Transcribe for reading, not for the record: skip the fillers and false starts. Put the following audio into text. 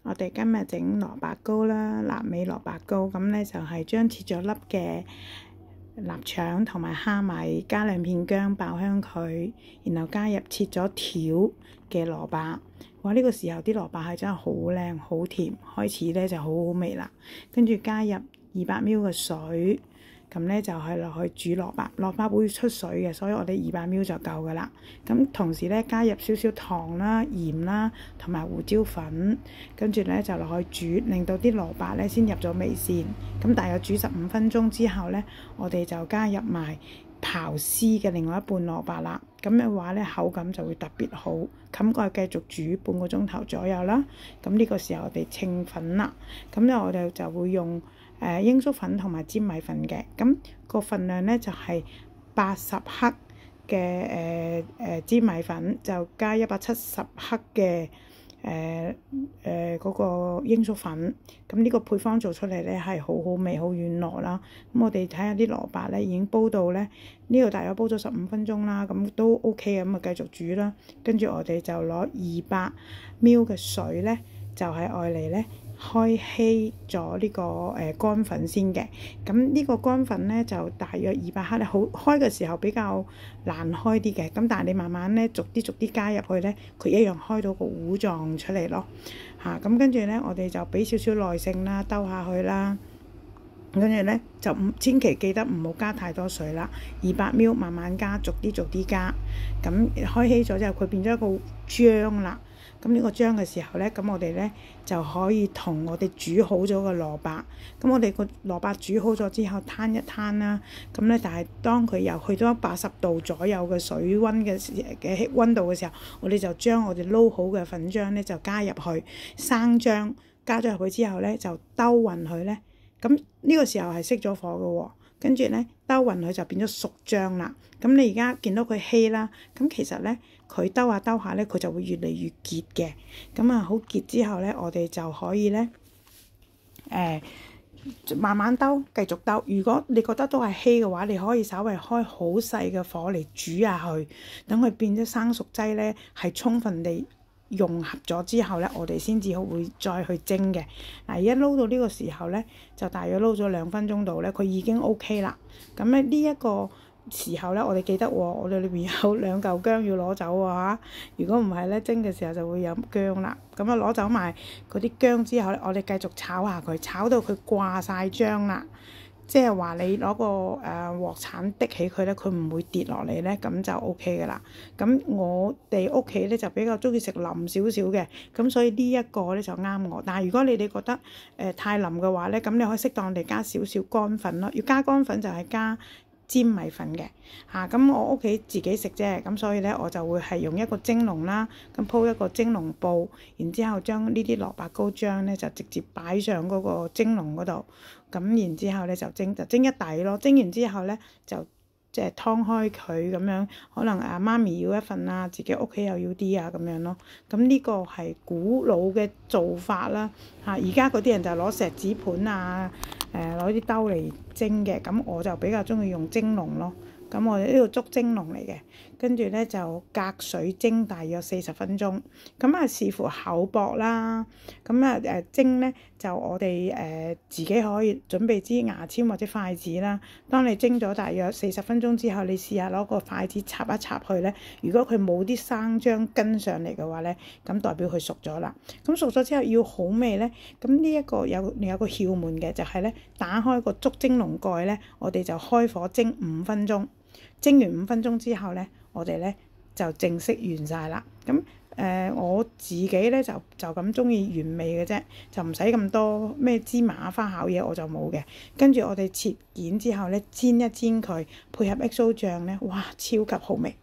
我哋今日整蘿蔔糕啦，臘味蘿蔔糕。咁咧就係將切咗粒嘅臘腸同埋蝦米，加2片薑爆香佢，然後加入切咗條嘅蘿蔔。哇！呢個時候啲蘿蔔係真係好靚好甜，開始咧就好好味啦。跟住加入200ml嘅水。咁咧就係落去煮蘿蔔，蘿蔔會出水嘅，所以我哋200ml就夠噶啦。咁同時咧加入少少糖啦、鹽啦同埋胡椒粉，跟住咧就落去煮，令到啲蘿蔔咧先入咗味先。咁大約煮15分鐘之後咧，我哋就加入埋刨絲嘅另外一半蘿蔔啦。咁嘅話咧口感就會特別好。冚蓋繼續煮半個鐘頭左右啦。咁呢個時候我哋稱粉啦。咁咧我哋就會用鷹粟粉同埋粘米粉嘅，咁個份量咧就係80克嘅粘米粉，就加170克嘅嗰個鷹粟粉。咁呢個配方做出嚟咧係好好味、好軟糯啦。咁我哋睇下啲蘿蔔咧已經煲到咧，呢度大約煲咗15分鐘啦，咁都 OK 嘅，咁啊繼續煮啦。跟住我哋就攞200ml嘅水咧，就係愛嚟咧開稀咗呢個乾粉先嘅。咁呢個乾粉咧就大約200克咧，好開嘅時候比較難開啲嘅，咁但係你慢慢咧逐啲加入去咧，佢一樣開到個糊狀出嚟咯。咁跟住咧我哋就俾少少耐性啦，兜下去啦。跟住咧就千祈記得唔好加太多水啦，200ml慢慢加，逐啲加。咁開稀咗之後，佢變咗一個漿啦。咁呢個漿嘅時候咧，咁我哋咧就可以同我哋煮好咗個蘿蔔。咁我哋個蘿蔔煮好咗之後，攤一攤啦。咁咧，但係當佢又去到80度左右嘅水溫嘅溫度嘅時候，我哋就將我哋撈好嘅粉漿咧就加入去，生漿加咗入去之後咧就兜勻佢咧。咁呢個時候係熄咗火嘅喎，跟住咧兜勻佢就變咗熟漿啦。咁你而家見到佢稀啦，咁其實咧佢兜下兜下咧，佢就會越嚟越結嘅。咁好結之後咧，我哋就可以咧慢慢兜，繼續兜。如果你覺得都係稀嘅話，你可以稍微開好細嘅火嚟煮下去，等佢變咗生熟劑咧，係充分地融合咗之後咧，我哋先至會再去蒸嘅。嗱，而家撈到呢個時候咧，就大約撈咗2分鐘度咧，佢已經 OK 啦。咁咧呢一個時候咧，我哋記得喎，我哋裏邊有2嚿薑要攞走喎嚇。如果唔係咧，蒸嘅時候就會有薑啦。咁攞走埋嗰啲薑之後咧，我哋繼續炒下佢，炒到佢掛晒漿啦。即係話你攞個鑊鏟滴起佢咧，佢唔會跌落嚟咧，咁就 O K 嘅啦。咁我哋屋企咧就比較中意食腍少少嘅，咁所以呢一個咧就啱我。但係如果你哋覺得太腍嘅話咧，咁你可以適當地加少少乾粉咯。要加乾粉就係加粘米粉嘅咁我屋企自己食啫，咁所以咧我就會係用一個蒸籠啦，咁鋪一個蒸籠布，然之後將呢啲蘿蔔糕漿咧就直接擺上嗰個蒸籠嗰度，咁然之後咧就蒸一底咯。蒸完之後咧就即係劏開佢咁樣，可能媽咪要一份啊，自己屋企又要啲啊咁樣咯。咁呢個係古老嘅做法啦而家嗰啲人就攞錫紙盤啊，攞啲兜嚟蒸嘅，咁我就比較中意用蒸籠咯。咁我哋呢度竹蒸籠嚟嘅，跟住咧就隔水蒸大約40分鐘。咁視乎厚薄啦。咁蒸咧就我哋自己可以準備支牙籤或者筷子啦。當你蒸咗大約40分鐘之後，你試下攞個筷子插一插去咧，如果佢冇啲生漿跟上嚟嘅話咧，咁代表佢熟咗啦。咁熟咗之後要好味咧，咁呢一個有個竅門嘅，就係咧打開個竹蒸籠蓋咧，我哋就開火蒸5分鐘。蒸完5分鐘之後咧，我哋咧就正式完晒啦。咁我自己咧就咁中意原味嘅啫，就唔使咁多咩芝麻花巧嘢，我就冇嘅。跟住我哋切件之後咧，煎一煎佢，配合 XO 醬咧，哇，超級好味！